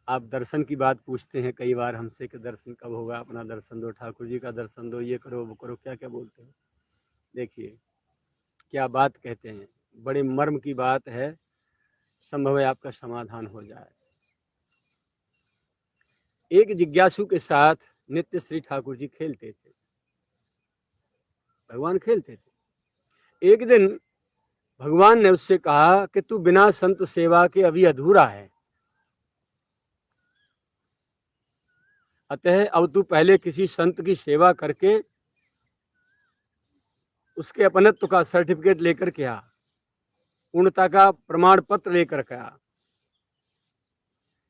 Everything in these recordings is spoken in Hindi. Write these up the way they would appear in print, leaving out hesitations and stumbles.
आप दर्शन की बात पूछते हैं कई बार हमसे कि दर्शन कब होगा, अपना दर्शन दो, ठाकुर जी का दर्शन दो, ये करो वो करो, क्या क्या बोलते हो। देखिए क्या बात कहते हैं, बड़े मर्म की बात है, संभव है आपका समाधान हो जाए। एक जिज्ञासु के साथ नित्य श्री ठाकुर जी खेलते थे, भगवान खेलते थे। एक दिन भगवान ने उससे कहा कि तू बिना संत सेवा के अभी अधूरा है, अतः अब तू पहले किसी संत की सेवा करके उसके अपनत्व का सर्टिफिकेट लेकर के आ, पूर्णता का प्रमाण पत्र लेकर के आ,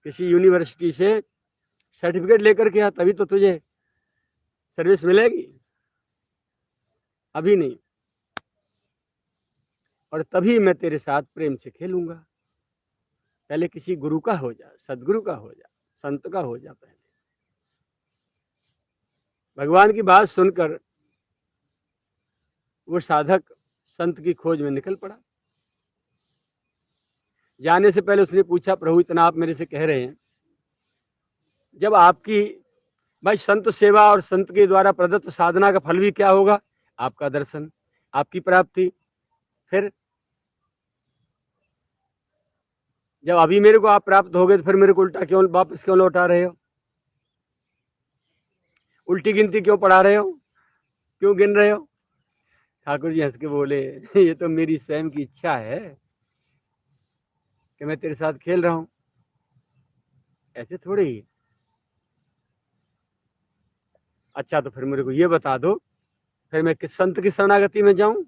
किसी यूनिवर्सिटी से सर्टिफिकेट लेकर के आ, तभी तो तुझे सर्विस मिलेगी, अभी नहीं। और तभी मैं तेरे साथ प्रेम से खेलूंगा। पहले किसी गुरु का हो जा, सदगुरु का हो जा, संत का हो जा पहले। भगवान की बात सुनकर वो साधक संत की खोज में निकल पड़ा। जाने से पहले उसने पूछा, प्रभु इतना आप मेरे से कह रहे हैं, जब आपकी भाई संत सेवा और संत के द्वारा प्रदत्त साधना का फल भी क्या होगा? आपका दर्शन, आपकी प्राप्ति। फिर जब अभी मेरे को आप प्राप्त हो गए तो फिर मेरे को उल्टा क्यों वापस क्यों लौटा रहे हो? उल्टी गिनती क्यों पढ़ा रहे हो? क्यों गिन रहे हो? ठाकुर जी हंस के बोले, ये तो मेरी स्वयं की इच्छा है कि मैं तेरे साथ खेल रहा हूं, ऐसे थोड़ी ही। अच्छा तो फिर मेरे को ये बता दो, फिर मैं किस संत की शरणागति में जाऊं?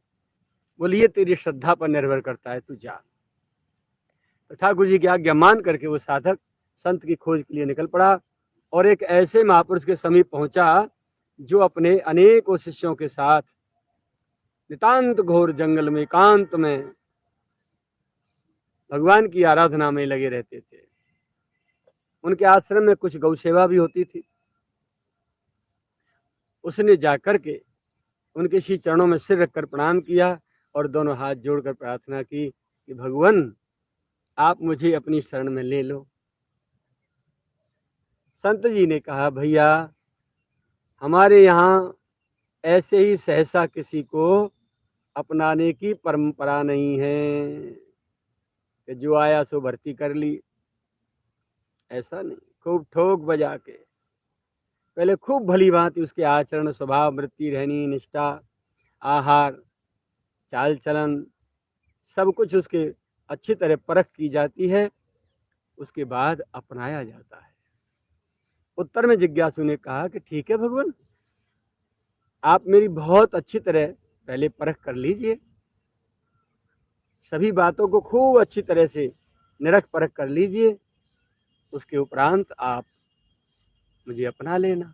बोले ये तेरी श्रद्धा पर निर्भर करता है, तू जा। तो ठाकुर जी की आज्ञा मान करके वो साधक संत की खोज के लिए निकल पड़ा और एक ऐसे महापुरुष के समीप पहुंचा जो अपने अनेकों शिष्यों के साथ नितांत घोर जंगल में एकांत में भगवान की आराधना में लगे रहते थे। उनके आश्रम में कुछ गौ सेवा भी होती थी। उसने जाकर के उनके श्री चरणों में सिर रखकर प्रणाम किया और दोनों हाथ जोड़कर प्रार्थना की कि भगवान आप मुझे अपनी शरण में ले लो। संत जी ने कहा, भैया हमारे यहाँ ऐसे ही सहसा किसी को अपनाने की परंपरा नहीं है कि जो आया सो भर्ती कर ली, ऐसा नहीं। खूब ठोक बजा के पहले खूब भली भांति उसके आचरण, स्वभाव, वृत्ति, रहनी, निष्ठा, आहार, चाल चलन, सब कुछ उसके अच्छी तरह परख की जाती है, उसके बाद अपनाया जाता है। उत्तर में जिज्ञासु ने कहा कि ठीक है भगवान, आप मेरी बहुत अच्छी तरह पहले परख कर लीजिए, सभी बातों को खूब अच्छी तरह से निरख परख कर लीजिए, उसके उपरांत आप मुझे अपना लेना।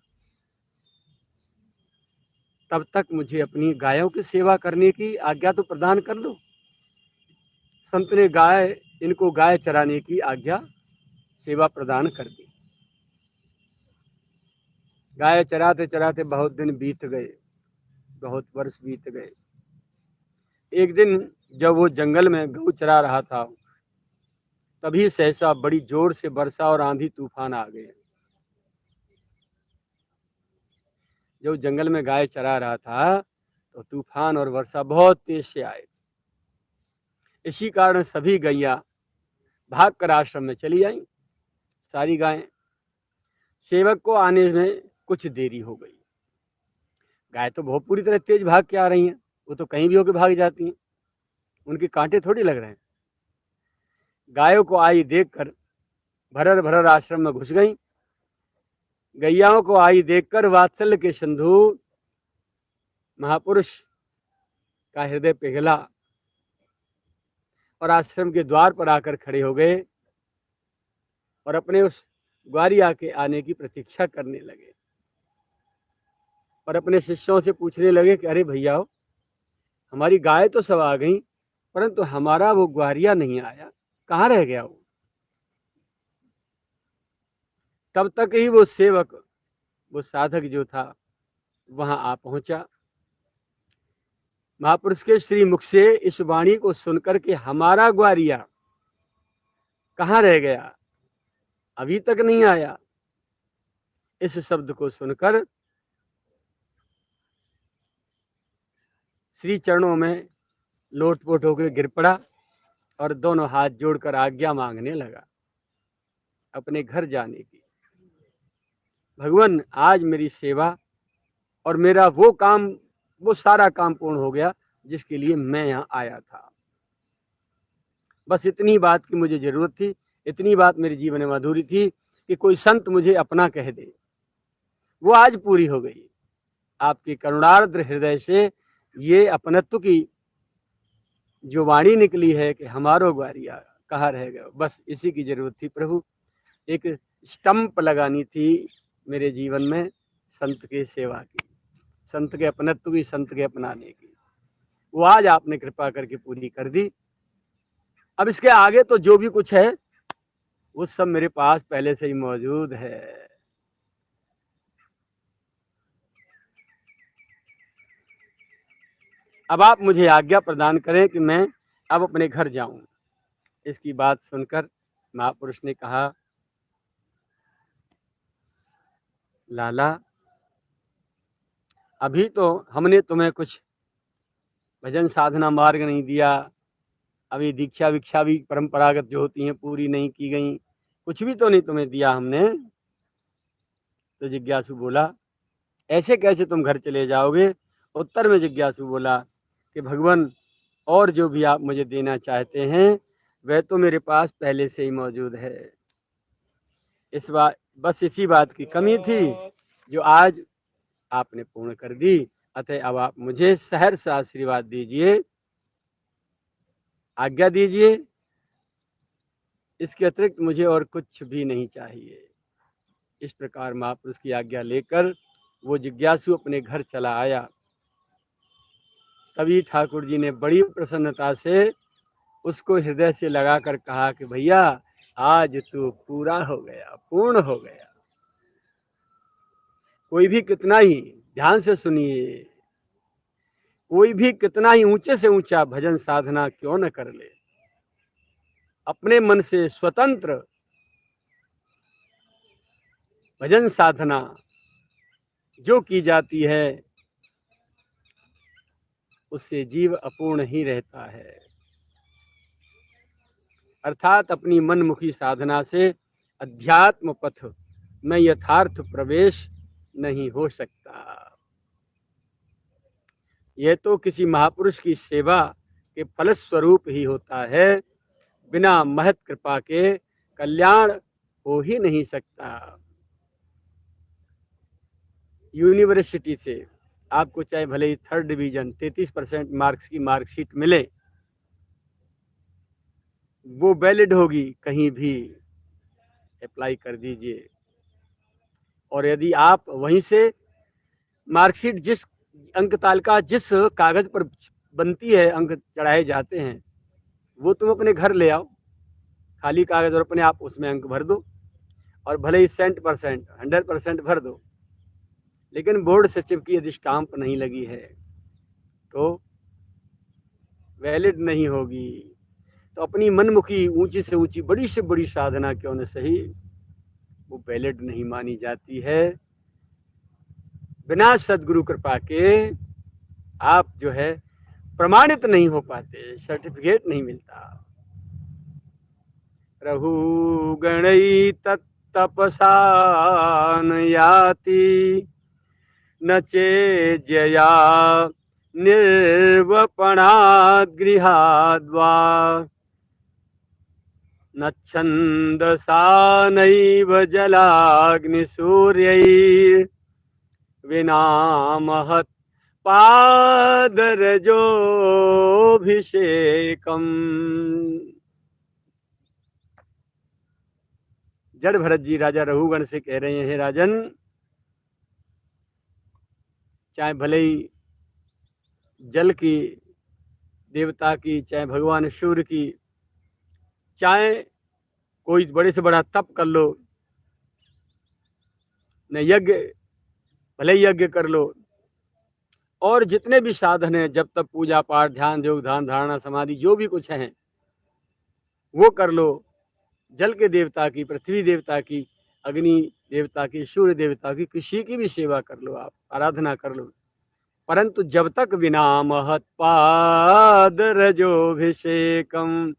तब तक मुझे अपनी गायों की सेवा करने की आज्ञा तो प्रदान कर दो। संत ने इनको गाय चराने की आज्ञा, सेवा प्रदान कर दी। गाय चराते चराते बहुत दिन बीत गए, बहुत वर्ष बीत गए। एक दिन जब वो जंगल में गौ चरा रहा था, तभी सहसा बड़ी जोर से वर्षा और आंधी तूफान आ गए। जो जंगल में गाय चरा रहा था तो तूफान और वर्षा बहुत तेज से आए। इसी कारण सभी गैया भागकर आश्रम में चली आईं, सारी गायें। सेवक को आने में कुछ देरी हो गई। गाय तो बहुत पूरी तरह तेज भाग के आ रही हैं, वो तो कहीं भी होकर भाग जाती हैं, उनके कांटे थोड़ी लग रहे हैं। गायों को आई देखकर भरर भरर आश्रम में घुस गईं। गैयाओं को आई देखकर वात्सल्य के सिंधु महापुरुष का हृदय पिघला और आश्रम के द्वार पर आकर खड़े हो गए और अपने उस ग्वारिया के आने की प्रतीक्षा करने लगे और अपने शिष्यों से पूछने लगे कि अरे भैया, हमारी गाय तो सब आ गई, परंतु हमारा वो ग्वारिया नहीं आया, कहाँ रह गया वो? तब तक ही वो सेवक, वो साधक जो था, वहां आ पहुंचा। महापुरुष के श्री मुख से इस वाणी को सुनकर के हमारा ग्वारिया कहाँ रह गया, अभी तक नहीं आया। इस शब्द को सुनकर श्री चरणों में लोटपोट होकर गिर पड़ा और दोनों हाथ जोड़कर आज्ञा मांगने लगा अपने घर जाने की। भगवान, आज मेरी सेवा और मेरा वो सारा काम पूर्ण हो गया जिसके लिए मैं यहाँ आया था। बस इतनी बात की मुझे जरूरत थी, इतनी बात मेरे जीवन में अधूरी थी कि कोई संत मुझे अपना कह दे। वो आज पूरी हो गई। आपकी करुणार्द्र हृदय से ये अपनत्व की जो वाणी निकली है कि हमारो ग्वारिया कहाँ रह गए, बस इसी की जरूरत थी प्रभु। एक स्टंप लगानी थी मेरे जीवन में संत की सेवा की, संत के अपनत्व की, संत के अपनाने की। वो आज आपने कृपा करके पूरी कर दी। अब इसके आगे तो जो भी कुछ है वो सब मेरे पास पहले से ही मौजूद है। अब आप मुझे आज्ञा प्रदान करें कि मैं अब अपने घर जाऊं। इसकी बात सुनकर महापुरुष ने कहा, लाला, अभी तो हमने तुम्हें कुछ भजन साधना मार्ग नहीं दिया, अभी दीक्षा विक्षा भी परंपरागत जो होती हैं पूरी नहीं की गई, कुछ भी तो नहीं तुम्हें दिया हमने। तो जिज्ञासु बोला, ऐसे कैसे तुम घर चले जाओगे? उत्तर में जिज्ञासु बोला कि भगवान, और जो भी आप मुझे देना चाहते हैं वह तो मेरे पास पहले से ही मौजूद है। इस बात, बस इसी बात की कमी थी जो आज आपने पूर्ण कर दी। अतः अब आप मुझे सहर्ष आशीर्वाद दीजिए, आज्ञा दीजिए। इसके अतिरिक्त मुझे और कुछ भी नहीं चाहिए। इस प्रकार महापुरुष की आज्ञा लेकर वो जिज्ञासु अपने घर चला आया। तभी ठाकुर जी ने बड़ी प्रसन्नता से उसको हृदय से लगाकर कहा कि भैया, आज तू पूरा हो गया, पूर्ण हो गया। कोई भी कितना ही, ध्यान से सुनिए, कोई भी कितना ही ऊंचे से ऊंचा भजन साधना क्यों न कर ले, अपने मन से स्वतंत्र भजन साधना जो की जाती है उससे जीव अपूर्ण ही रहता है। अर्थात अपनी मनमुखी साधना से अध्यात्म पथ में यथार्थ प्रवेश नहीं हो सकता। यह तो किसी महापुरुष की सेवा के फलस्वरूप ही होता है, बिना महत कृपा के कल्याण हो ही नहीं सकता। यूनिवर्सिटी से आपको चाहे भले ही 3rd डिवीजन 33% मार्क्स की मार्कशीट मिले, वो वैलिड होगी, कहीं भी अप्लाई कर दीजिए। और यदि आप वहीं से मार्कशीट जिस अंक तालिका जिस कागज पर बनती है, अंक चढ़ाए जाते हैं, वो तुम अपने घर ले आओ, खाली कागज, और अपने आप उसमें अंक भर दो, और भले ही 100% भर दो, लेकिन बोर्ड सचिव की यदि स्टाम्प नहीं लगी है तो वैलिड नहीं होगी। तो अपनी मनमुखी ऊंची से ऊंची, बड़ी से बड़ी साधना क्यों न सही, वो वैलिड नहीं मानी जाती है। बिना सदगुरु कृपा के आप जो है प्रमाणित नहीं हो पाते, सर्टिफिकेट नहीं मिलता। रहु गणई तत्तपसा न याति, न चेज्यया निर्वपणाद् गृहाद्वा, न छन्दसा नैव जलाग्निसूर्यैर् विना महत् पादरजोऽभिषेकम्। जड़ भरत जी राजा रघुगण से कह रहे हैं, राजन, चाहे भले ही जल की देवता की, चाहे भगवान सूर्य की, चाहे कोई बड़े से बड़ा तप कर लो, न यज्ञ, भले ही यज्ञ कर लो, और जितने भी साधन हैं, जब तक पूजा पाठ, ध्यान, योग, ध्यान, धारणा, समाधि, जो भी कुछ है वो कर लो, जल के देवता की, पृथ्वी देवता की, अग्नि देवता की, सूर्य देवता की, किसी की भी सेवा कर लो, आप आराधना कर लो, परंतु जब तक बिना महत्पाद रजोभिषेकम,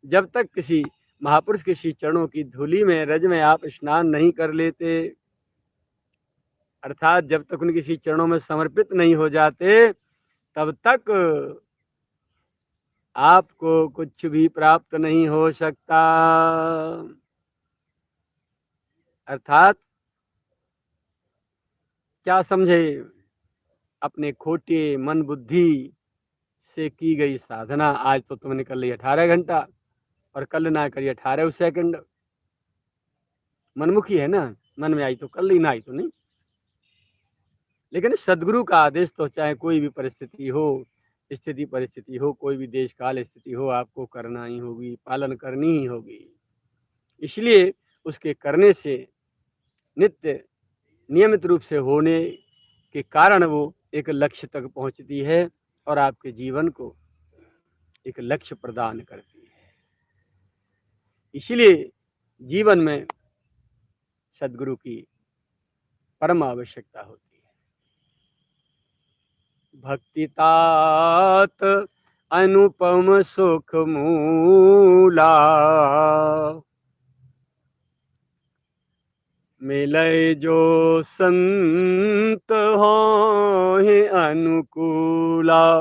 जब तक किसी महापुरुष के श्री चरणों की धूलि में, रज में आप स्नान नहीं कर लेते, अर्थात जब तक उनके श्री चरणों में समर्पित नहीं हो जाते, तब तक आपको कुछ भी प्राप्त नहीं हो सकता। अर्थात क्या समझे, अपने खोटे मन बुद्धि से की गई साधना आज तो तुमने कर ली 18 घंटा और कल ना करी 18 सेकंड। मनमुखी है ना, मन में आई तो कर ली, ना आई तो नहीं। लेकिन सदगुरु का आदेश तो चाहे कोई भी परिस्थिति हो, स्थिति परिस्थिति हो, कोई भी देश काल स्थिति हो, आपको करना ही होगी, पालन करनी ही होगी। इसलिए उसके करने से नित्य नियमित रूप से होने के कारण वो एक लक्ष्य तक पहुंचती है और आपके जीवन को एक लक्ष्य प्रदान करती है। इसलिए जीवन में सद्गुरु की परम आवश्यकता होती है। भक्ति तात अनुपम सुख मूला, मिले जो संत हों अनुकूला।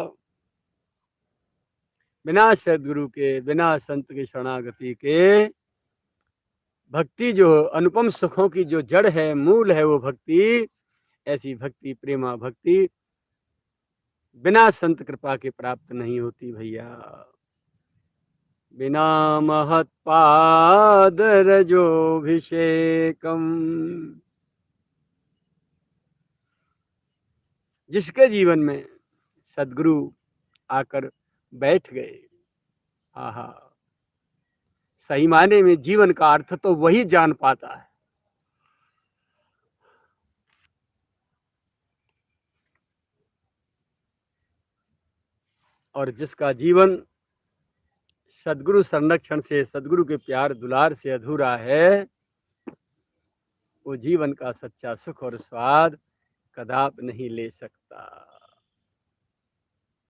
बिना सद्गुरु के, बिना संत की शरणागति के भक्ति जो अनुपम सुखों की जो जड़ है, मूल है वो भक्ति, ऐसी भक्ति प्रेमा भक्ति बिना संत कृपा के प्राप्त नहीं होती भैया। बिना महत्पाद रजोभिषेकम, जिसके जीवन में सद्गुरु आकर बैठ गए, आहा, सही मायने में जीवन का अर्थ तो वही जान पाता है। और जिसका जीवन सद्गुरु संरक्षण से, सद्गुरु के प्यार दुलार से अधूरा है, वो जीवन का सच्चा सुख और स्वाद कदापि नहीं ले सकता।